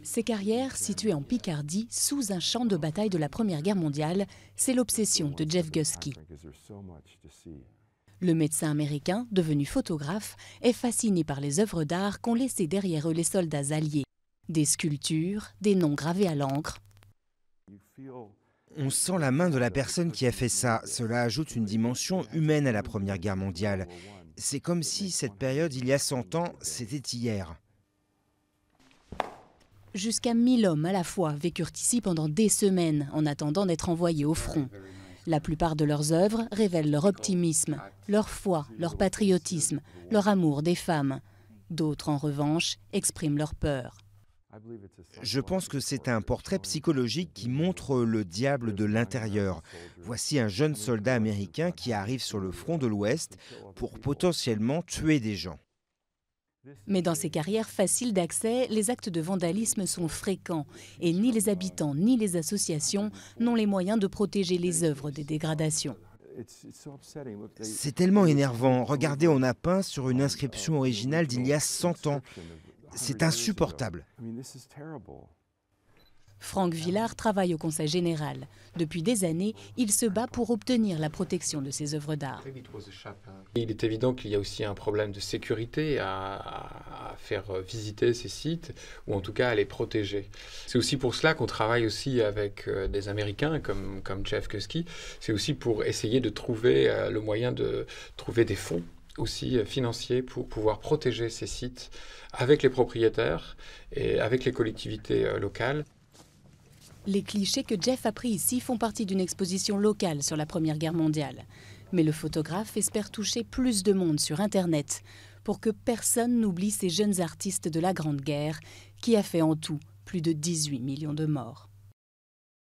Ces carrières, situées en Picardie, sous un champ de bataille de la Première Guerre mondiale, c'est l'obsession de Jeff Gusky. Le médecin américain, devenu photographe, est fasciné par les œuvres d'art qu'ont laissées derrière eux les soldats alliés. Des sculptures, des noms gravés à l'encre. On sent la main de la personne qui a fait ça. Cela ajoute une dimension humaine à la Première Guerre mondiale. C'est comme si cette période, il y a 100 ans, c'était hier. Jusqu'à 1000 hommes à la fois vécurent ici pendant des semaines en attendant d'être envoyés au front. La plupart de leurs œuvres révèlent leur optimisme, leur foi, leur patriotisme, leur amour des femmes. D'autres, en revanche, expriment leur peur. Je pense que c'est un portrait psychologique qui montre le diable de l'intérieur. Voici un jeune soldat américain qui arrive sur le front de l'Ouest pour potentiellement tuer des gens. Mais dans ces carrières faciles d'accès, les actes de vandalisme sont fréquents et ni les habitants ni les associations n'ont les moyens de protéger les œuvres des dégradations. C'est tellement énervant. Regardez, on a peint sur une inscription originale d'il y a 100 ans. C'est insupportable. Franck Villard travaille au Conseil général. Depuis des années, il se bat pour obtenir la protection de ses œuvres d'art. Il est évident qu'il y a aussi un problème de sécurité à faire visiter ces sites, ou en tout cas à les protéger. C'est aussi pour cela qu'on travaille aussi avec des Américains comme Jeff Gusky. C'est aussi pour essayer de trouver le moyen de trouver des fonds aussi financiers pour pouvoir protéger ces sites avec les propriétaires et avec les collectivités locales. Les clichés que Jeff a pris ici font partie d'une exposition locale sur la Première Guerre mondiale. Mais le photographe espère toucher plus de monde sur Internet pour que personne n'oublie ces jeunes artistes de la Grande Guerre qui a fait en tout plus de 18 millions de morts.